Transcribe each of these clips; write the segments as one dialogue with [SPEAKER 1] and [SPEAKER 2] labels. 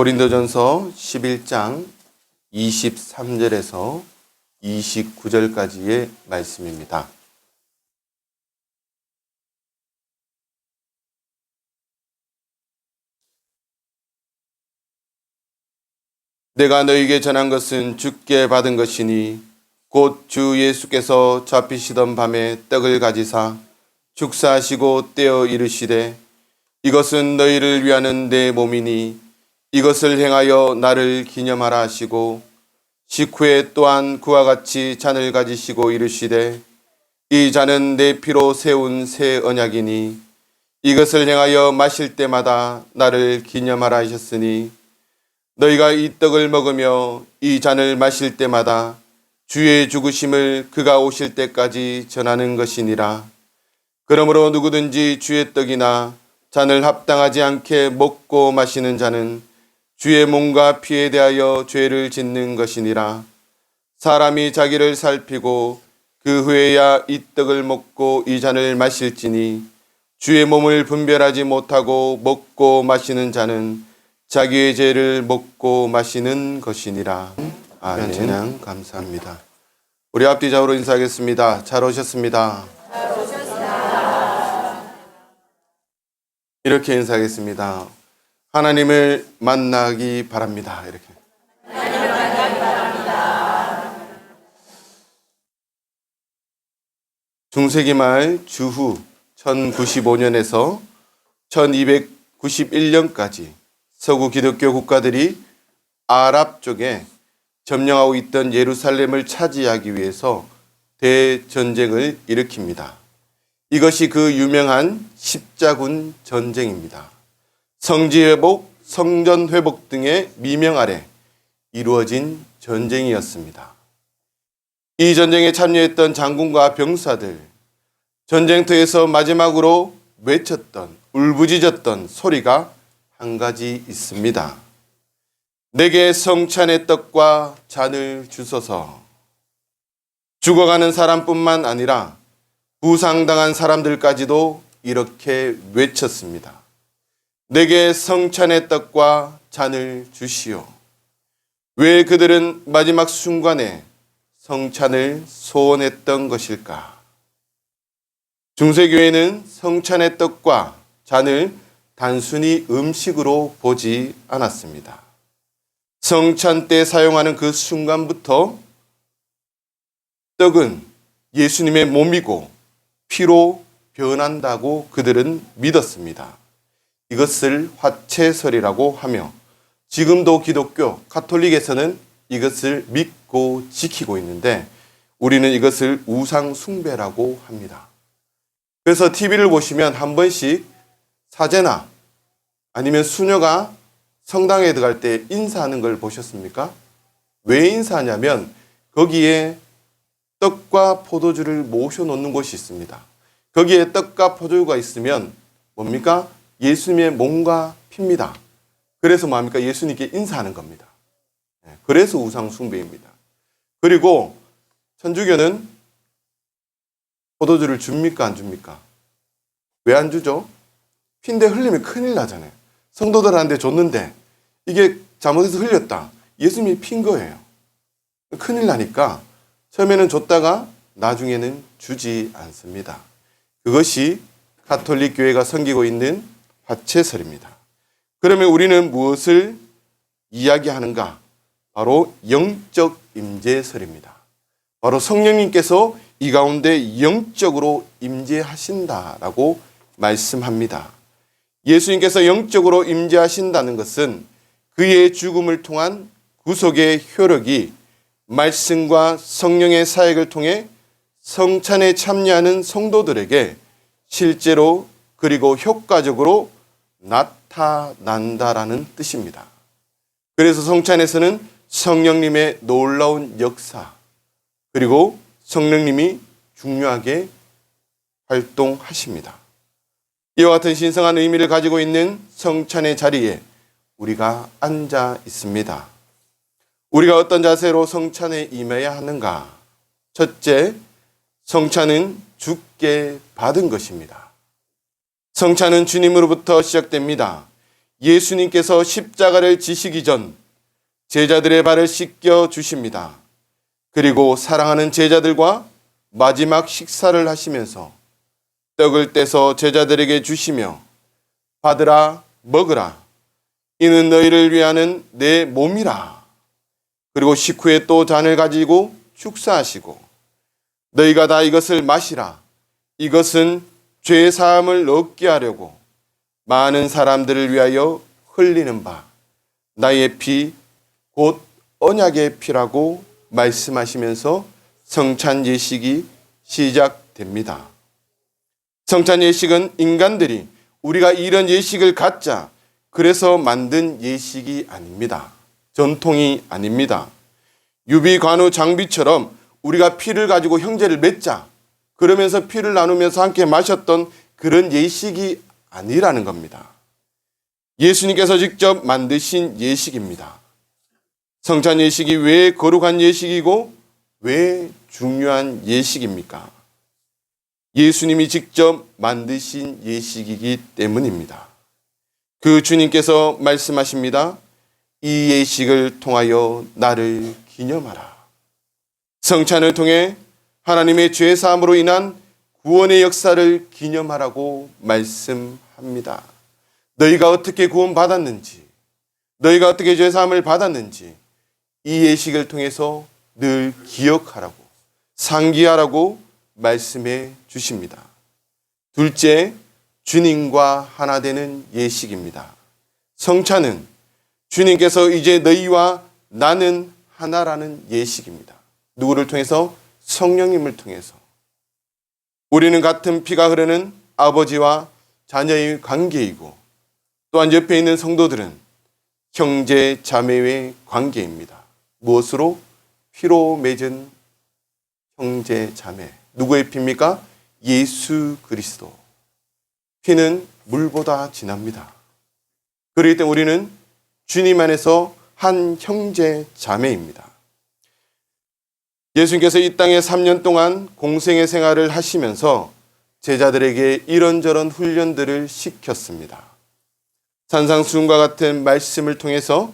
[SPEAKER 1] 고린도전서 11장 23절에서 29절까지의 말씀입니다. 내가 너희에게 전한 것은 주께 받은 것이니 곧 주 예수께서 잡히시던 밤에 떡을 가지사 축사하시고 떼어 이르시되 이것은 너희를 위하는 내 몸이니 이것을 행하여 나를 기념하라 하시고 식후에 또한 그와 같이 잔을 가지시고 이르시되 이 잔은 내 피로 세운 새 언약이니 이것을 행하여 마실 때마다 나를 기념하라 하셨으니 너희가 이 떡을 먹으며 이 잔을 마실 때마다 주의 죽으심을 그가 오실 때까지 전하는 것이니라. 그러므로 누구든지 주의 떡이나 잔을 합당하지 않게 먹고 마시는 자는 주의 몸과 피에 대하여 죄를 짓는 것이니라. 사람이 자기를 살피고 그 후에야 이 떡을 먹고 이 잔을 마실지니 주의 몸을 분별하지 못하고 먹고 마시는 자는 자기의 죄를 먹고 마시는 것이니라. 아멘. 찬양 감사합니다. 우리 앞뒤 좌우로 인사하겠습니다. 잘 오셨습니다.
[SPEAKER 2] 잘 오셨습니다.
[SPEAKER 1] 이렇게 인사하겠습니다. 하나님을 만나기 바랍니다. 이렇게.
[SPEAKER 2] 하나님을 만나기 바랍니다.
[SPEAKER 1] 중세기 말 주후 1095년에서 1291년까지 서구 기독교 국가들이 아랍 쪽에 점령하고 있던 예루살렘을 차지하기 위해서 대전쟁을 일으킵니다. 이것이 그 유명한 십자군 전쟁입니다. 성지 회복, 성전 회복 등의 미명 아래 이루어진 전쟁이었습니다. 이 전쟁에 참여했던 장군과 병사들, 전쟁터에서 마지막으로 외쳤던, 울부짖었던 소리가 한 가지 있습니다. 내게 성찬의 떡과 잔을 주소서. 죽어가는 사람뿐만 아니라 부상당한 사람들까지도 이렇게 외쳤습니다. 내게 성찬의 떡과 잔을 주시오. 왜 그들은 마지막 순간에 성찬을 소원했던 것일까? 중세교회는 성찬의 떡과 잔을 단순히 음식으로 보지 않았습니다. 성찬 때 사용하는 그 순간부터 떡은 예수님의 몸이고 피로 변한다고 그들은 믿었습니다. 이것을 화채설이라고 하며 지금도 기독교 가톨릭에서는 이것을 믿고 지키고 있는데 우리는 이것을 우상 숭배라고 합니다. 그래서 TV를 보시면 한 번씩 사제나 아니면 수녀가 성당에 들어갈 때 인사하는 걸 보셨습니까? 왜 인사하냐면 거기에 떡과 포도주를 모셔놓는 곳이 있습니다. 거기에 떡과 포도주가 있으면 뭡니까? 예수님의 몸과 피입니다. 그래서 뭡니까? 예수님께 인사하는 겁니다. 그래서 우상 숭배입니다. 그리고 천주교는 포도주를 줍니까? 안 줍니까? 왜 안 주죠? 피인데 흘리면 큰일 나잖아요. 성도들한테 줬는데 이게 잘못해서 흘렸다. 예수님이 핀 거예요. 큰일 나니까 처음에는 줬다가 나중에는 주지 않습니다. 그것이 가톨릭 교회가 섬기고 있는 화채설입니다. 그러면 우리는 무엇을 이야기하는가? 바로 영적 임재설입니다. 바로 성령님께서 이 가운데 영적으로 임재하신다라고 말씀합니다. 예수님께서 영적으로 임재하신다는 것은 그의 죽음을 통한 구속의 효력이 말씀과 성령의 사역을 통해 성찬에 참여하는 성도들에게 실제로 그리고 효과적으로 나타난다라는 뜻입니다. 그래서 성찬에서는 성령님의 놀라운 역사 그리고 성령님이 중요하게 활동하십니다. 이와 같은 신성한 의미를 가지고 있는 성찬의 자리에 우리가 앉아 있습니다. 우리가 어떤 자세로 성찬에 임해야 하는가? 첫째, 성찬은 주께 받은 것입니다. 성찬은 주님으로부터 시작됩니다. 예수님께서 십자가를 지시기 전 제자들의 발을 씻겨 주십니다. 그리고 사랑하는 제자들과 마지막 식사를 하시면서 떡을 떼서 제자들에게 주시며 받으라 먹으라 이는 너희를 위하는 내 몸이라. 그리고 식후에 또 잔을 가지고 축사하시고 너희가 다 이것을 마시라. 이것은 죄 사함을 얻게 하려고 많은 사람들을 위하여 흘리는 바 나의 피 곧 언약의 피라고 말씀하시면서 성찬 예식이 시작됩니다. 성찬 예식은 인간들이 우리가 이런 예식을 갖자 그래서 만든 예식이 아닙니다. 전통이 아닙니다. 유비 관우 장비처럼 우리가 피를 가지고 형제를 맺자 그러면서 피를 나누면서 함께 마셨던 그런 예식이 아니라는 겁니다. 예수님께서 직접 만드신 예식입니다. 성찬 예식이 왜 거룩한 예식이고 왜 중요한 예식입니까? 예수님이 직접 만드신 예식이기 때문입니다. 그 주님께서 말씀하십니다. 이 예식을 통하여 나를 기념하라. 성찬을 통해 하나님의 죄 사함으로 인한 구원의 역사를 기념하라고 말씀합니다. 너희가 어떻게 구원받았는지, 너희가 어떻게 죄 사함을 받았는지 이 예식을 통해서 늘 기억하라고, 상기하라고 말씀해 주십니다. 둘째, 주님과 하나 되는 예식입니다. 성찬은 주님께서 이제 너희와 나는 하나라는 예식입니다. 누구를 통해서? 성령님을 통해서. 우리는 같은 피가 흐르는 아버지와 자녀의 관계이고 또한 옆에 있는 성도들은 형제 자매의 관계입니다. 무엇으로? 피로 맺은 형제 자매. 누구의 피입니까? 예수 그리스도. 피는 물보다 진합니다. 그렇기 때문에 우리는 주님 안에서 한 형제 자매입니다. 예수님께서 이 땅에 3년 동안 공생의 생활을 하시면서 제자들에게 이런저런 훈련들을 시켰습니다. 산상수훈과 같은 말씀을 통해서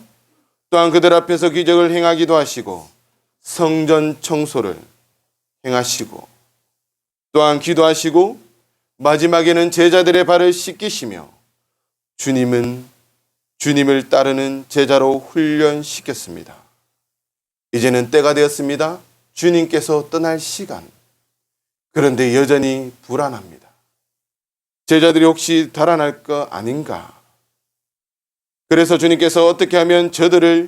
[SPEAKER 1] 또한 그들 앞에서 기적을 행하기도 하시고 성전 청소를 행하시고 또한 기도하시고 마지막에는 제자들의 발을 씻기시며 주님을 따르는 제자로 훈련시켰습니다. 이제는 때가 되었습니다. 주님께서 떠날 시간. 그런데 여전히 불안합니다. 제자들이 혹시 달아날 거 아닌가? 그래서 주님께서 어떻게 하면 저들이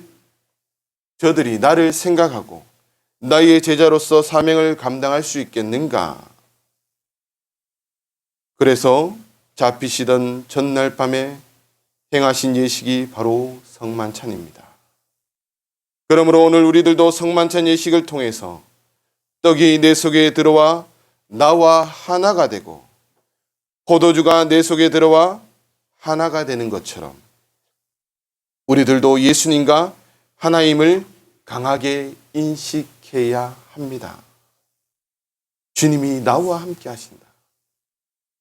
[SPEAKER 1] 나를 생각하고 나의 제자로서 사명을 감당할 수 있겠는가? 그래서 잡히시던 전날 밤에 행하신 예식이 바로 성만찬입니다. 그러므로 오늘 우리들도 성만찬 예식을 통해서 떡이 내 속에 들어와 나와 하나가 되고 포도주가 내 속에 들어와 하나가 되는 것처럼 우리들도 예수님과 하나임을 강하게 인식해야 합니다. 주님이 나와 함께 하신다.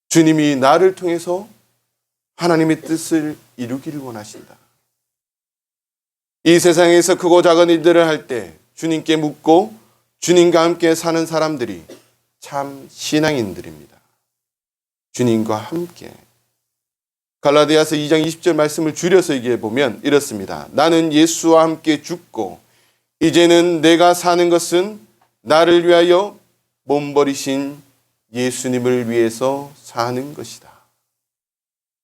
[SPEAKER 1] 주님이 나를 통해서 하나님의 뜻을 이루기를 원하신다. 이 세상에서 크고 작은 일들을 할 때 주님께 묻고 주님과 함께 사는 사람들이 참 신앙인들입니다. 주님과 함께. 갈라디아서 2장 20절 말씀을 줄여서 얘기해 보면 이렇습니다. 나는 예수와 함께 죽고 이제는 내가 사는 것은 나를 위하여 몸 버리신 예수님을 위해서 사는 것이다.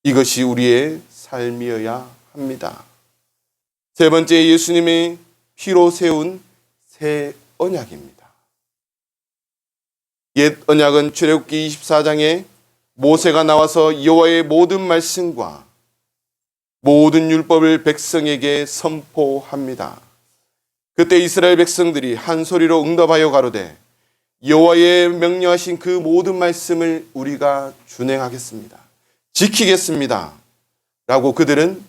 [SPEAKER 1] 이것이 우리의 삶이어야 합니다. 세 번째, 예수님의 피로 세운 새 언약입니다. 옛 언약은 출애굽기 24장에 모세가 나와서 여호와의 모든 말씀과 모든 율법을 백성에게 선포합니다. 그때 이스라엘 백성들이 한 소리로 응답하여 가로되 여호와의 명령하신 그 모든 말씀을 우리가 준행하겠습니다. 지키겠습니다. 라고 그들은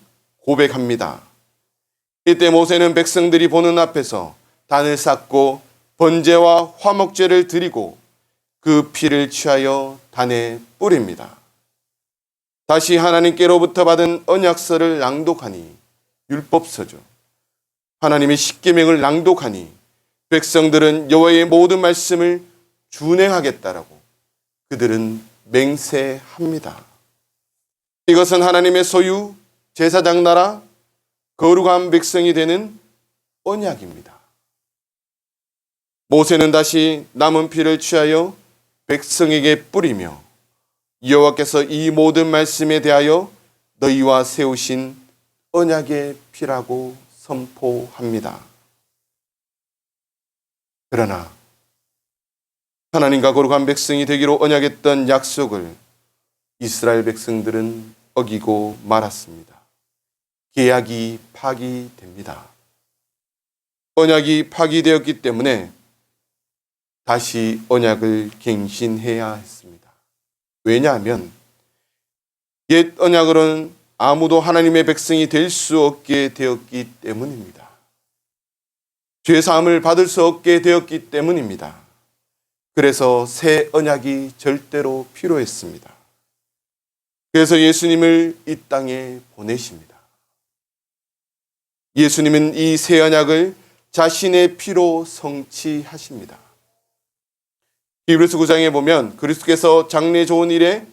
[SPEAKER 1] 고백합니다. 이때 모세는 백성들이 보는 앞에서 단을 쌓고 번제와 화목제를 드리고 그 피를 취하여 단에 뿌립니다. 다시 하나님께로부터 받은 언약서를 낭독하니, 율법서죠. 하나님의 십계명을 낭독하니 백성들은 여호와의 모든 말씀을 준행하겠다라고 그들은 맹세합니다. 이것은 하나님의 소유, 제사장 나라, 거룩한 백성이 되는 언약입니다. 모세는 다시 남은 피를 취하여 백성에게 뿌리며 여호와께서 이 모든 말씀에 대하여 너희와 세우신 언약의 피라고 선포합니다. 그러나 하나님과 거룩한 백성이 되기로 언약했던 약속을 이스라엘 백성들은 어기고 말았습니다. 계약이 파기됩니다. 언약이 파기되었기 때문에 다시 언약을 갱신해야 했습니다. 왜냐하면 옛 언약으로는 아무도 하나님의 백성이 될 수 없게 되었기 때문입니다. 죄사함을 받을 수 없게 되었기 때문입니다. 그래서 새 언약이 절대로 필요했습니다. 그래서 예수님을 이 땅에 보내십니다. 예수님은 이 새 언약을 자신의 피로 성취하십니다. 히브리서 9장에 보면 그리스도께서 장래 좋은 일에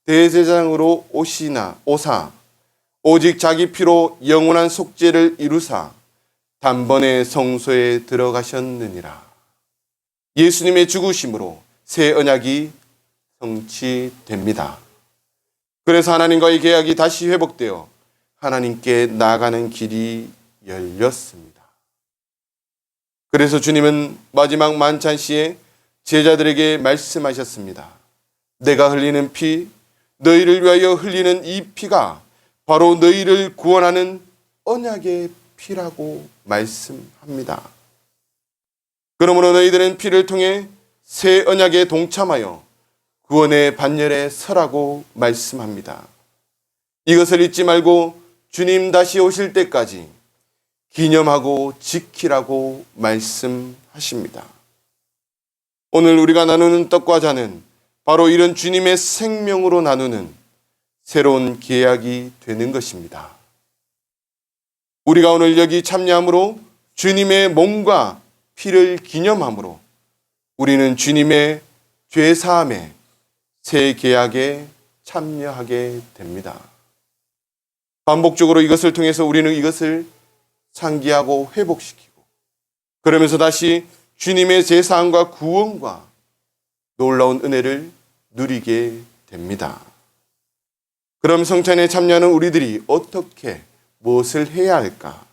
[SPEAKER 1] 대제사장으로 오사 오직 자기 피로 영원한 속죄를 이루사 단번에 성소에 들어가셨느니라. 예수님의 죽으심으로 새 언약이 성취됩니다. 그래서 하나님과의 계약이 다시 회복되어 하나님께 나아가는 길이 열렸습니다. 그래서 주님은 마지막 만찬 시에 제자들에게 말씀하셨습니다. 내가 흘리는 피, 너희를 위하여 흘리는 이 피가 바로 너희를 구원하는 언약의 피라고 말씀합니다. 그러므로 너희들은 피를 통해 새 언약에 동참하여 구원의 반열에 서라고 말씀합니다. 이것을 잊지 말고 주님 다시 오실 때까지 기념하고 지키라고 말씀하십니다. 오늘 우리가 나누는 떡과 잔은 바로 이런 주님의 생명으로 나누는 새로운 계약이 되는 것입니다. 우리가 오늘 여기 참여함으로 주님의 몸과 피를 기념함으로 우리는 주님의 죄사함의 새 계약에 참여하게 됩니다. 반복적으로 이것을 통해서 우리는 이것을 상기하고 회복시키고 그러면서 다시 주님의 제사함과 구원과 놀라운 은혜를 누리게 됩니다. 그럼 성찬에 참여하는 우리들이 어떻게 무엇을 해야 할까?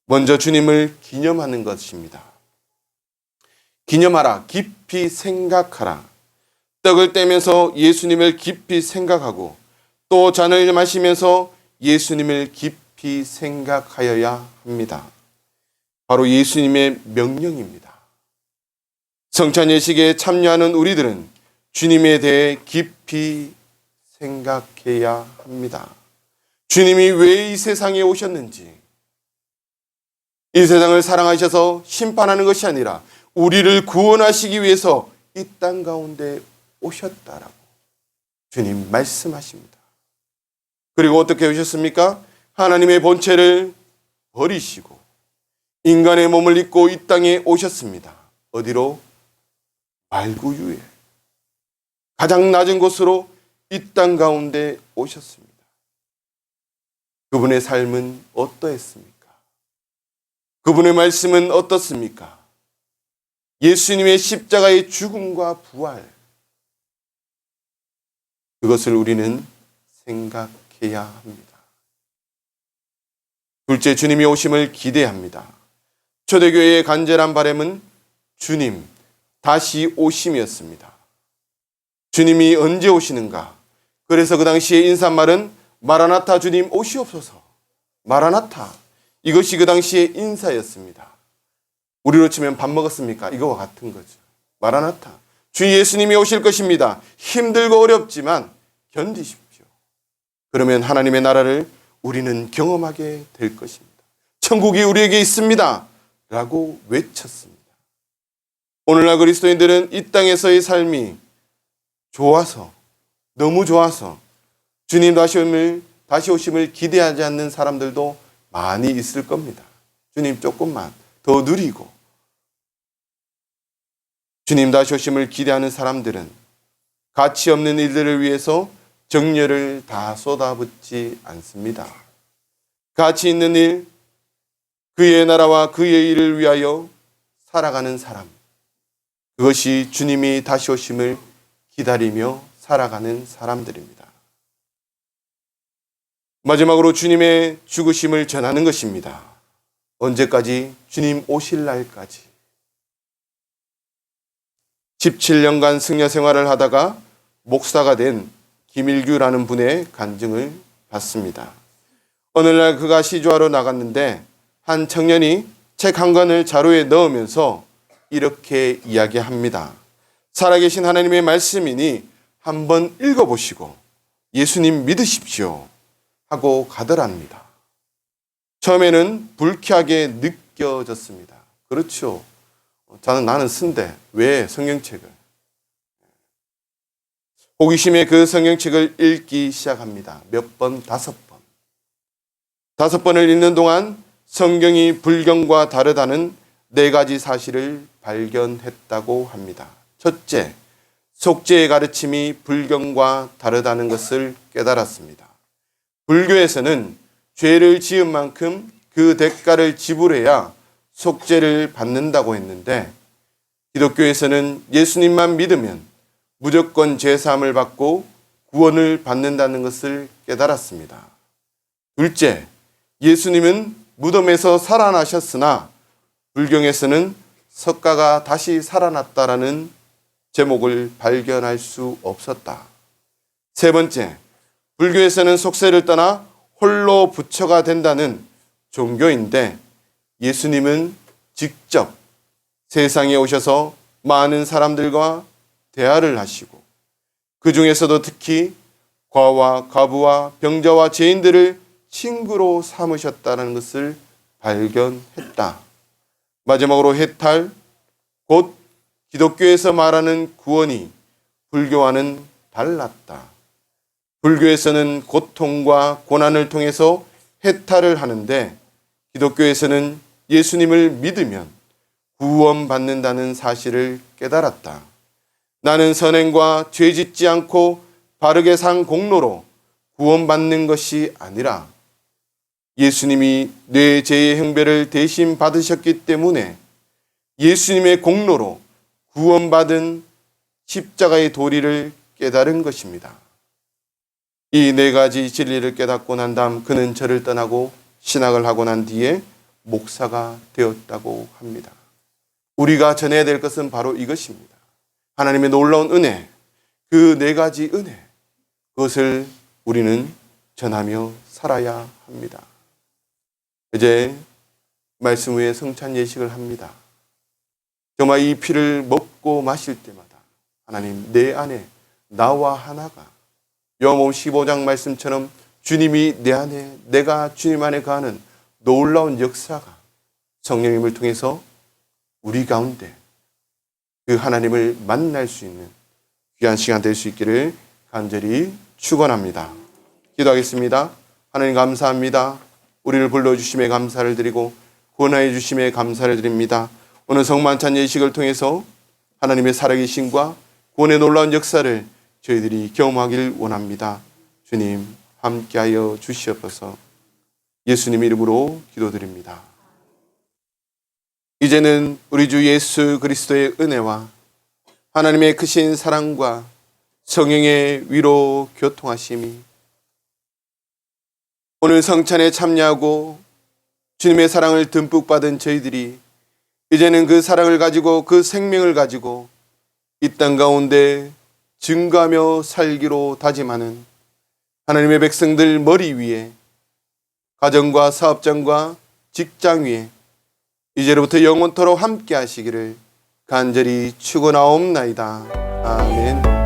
[SPEAKER 1] 먼저 주님을 기념하는 것입니다. 기념하라, 깊이 생각하라. 떡을 떼면서 예수님을 깊이 생각하고 또 잔을 마시면서 예수님을 깊이 생각하여야 합니다. 바로 예수님의 명령입니다. 성찬 예식에 참여하는 우리들은 주님에 대해 깊이 생각해야 합니다. 주님이 왜 이 세상에 오셨는지, 이 세상을 사랑하셔서 심판하는 것이 아니라 우리를 구원하시기 위해서 이 땅 가운데 오셨다라고 주님 말씀하십니다. 그리고 어떻게 오셨습니까? 하나님의 본체를 버리시고 인간의 몸을 입고 이 땅에 오셨습니다. 어디로? 말구유에 가장 낮은 곳으로 이 땅 가운데 오셨습니다. 그분의 삶은 어떠했습니까? 그분의 말씀은 어떻습니까? 예수님의 십자가의 죽음과 부활, 그것을 우리는 생각해야 합니다. 둘째, 주님이 오심을 기대합니다. 초대교회의 간절한 바람은 주님 다시 오심이었습니다. 주님이 언제 오시는가? 그래서 그 당시의 인사말은 마라나타, 주님 오시옵소서. 마라나타, 이것이 그 당시의 인사였습니다. 우리로 치면 밥 먹었습니까? 이거와 같은 거죠. 마라나타, 주 예수님이 오실 것입니다. 힘들고 어렵지만 견디십시오. 그러면 하나님의 나라를 우리는 경험하게 될 것입니다. 천국이 우리에게 있습니다 라고 외쳤습니다. 오늘날 그리스도인들은 이 땅에서의 삶이 좋아서, 너무 좋아서 주님 다시 오심을 기대하지 않는 사람들도 많이 있을 겁니다. 주님 조금만 더 누리고, 주님 다시 오심을 기대하는 사람들은 가치 없는 일들을 위해서 정열을 다 쏟아붓지 않습니다. 가치 있는 일, 그의 나라와 그의 일을 위하여 살아가는 사람, 그것이 주님이 다시 오심을 기다리며 살아가는 사람들입니다. 마지막으로 주님의 죽으심을 전하는 것입니다. 언제까지? 주님 오실 날까지. 17년간 승려 생활을 하다가 목사가 된 김일규라는 분의 간증을 받습니다. 어느 날 그가 시주하러 나갔는데 한 청년이 책 한 권을 자루에 넣으면서 이렇게 이야기합니다. 살아계신 하나님의 말씀이니 한번 읽어보시고 예수님 믿으십시오 하고 가더랍니다. 처음에는 불쾌하게 느껴졌습니다. 그렇죠. 나는 쓴데 왜 성경책을? 호기심에 그 성경책을 읽기 시작합니다. 몇 번? 5번. 5번을 읽는 동안 성경이 불경과 다르다는 4가지 사실을 발견했다고 합니다. 첫째, 속죄의 가르침이 불경과 다르다는 것을 깨달았습니다. 불교에서는 죄를 지은 만큼 그 대가를 지불해야 속죄를 받는다고 했는데, 기독교에서는 예수님만 믿으면 무조건 죄사함을 받고 구원을 받는다는 것을 깨달았습니다. 둘째, 예수님은 무덤에서 살아나셨으나 불경에서는 석가가 다시 살아났다라는 제목을 발견할 수 없었다. 세 번째, 불교에서는 속세를 떠나 홀로 부처가 된다는 종교인데, 예수님은 직접 세상에 오셔서 많은 사람들과 대화를 하시고 그 중에서도 특히 과와 과부와 병자와 죄인들을 친구로 삼으셨다는 것을 발견했다. 마지막으로 해탈, 곧 기독교에서 말하는 구원이 불교와는 달랐다. 불교에서는 고통과 고난을 통해서 해탈을 하는데, 기독교에서는 예수님을 믿으면 구원받는다는 사실을 깨달았다. 나는 선행과 죄 짓지 않고 바르게 산 공로로 구원받는 것이 아니라 예수님이 내 죄의 형배를 대신 받으셨기 때문에 예수님의 공로로 구원받은 십자가의 도리를 깨달은 것입니다. 이 4가지 진리를 깨닫고 난 다음 그는 저를 떠나고 신학을 하고 난 뒤에 목사가 되었다고 합니다. 우리가 전해야 될 것은 바로 이것입니다. 하나님의 놀라운 은혜, 그 4가지 은혜, 그것을 우리는 전하며 살아야 합니다. 이제 말씀 후에 성찬 예식을 합니다. 정말 이 피를 먹고 마실 때마다 하나님, 내 안에 나와 하나가, 요한복음 15장 말씀처럼 주님이 내 안에, 내가 주님 안에 가는 놀라운 역사가 성령님을 통해서 우리 가운데 그 하나님을 만날 수 있는 귀한 시간 될 수 있기를 간절히 축원합니다. 기도하겠습니다. 하나님 감사합니다. 우리를 불러주심에 감사를 드리고 구원하여 주심에 감사를 드립니다. 오늘 성만찬 예식을 통해서 하나님의 살아계심과 구원의 놀라운 역사를 저희들이 경험하길 원합니다. 주님 함께하여 주시옵소서. 예수님 이름으로 기도드립니다. 이제는 우리 주 예수 그리스도의 은혜와 하나님의 크신 사랑과 성령의 위로 교통하심이 오늘 성찬에 참여하고 주님의 사랑을 듬뿍 받은 저희들이 이제는 그 사랑을 가지고 그 생명을 가지고 이 땅 가운데 증거하며 살기로 다짐하는 하나님의 백성들 머리 위에, 가정과 사업장과 직장 위에 이제로부터 영원토록 함께 하시기를 간절히 축원하옵나이다. 아멘.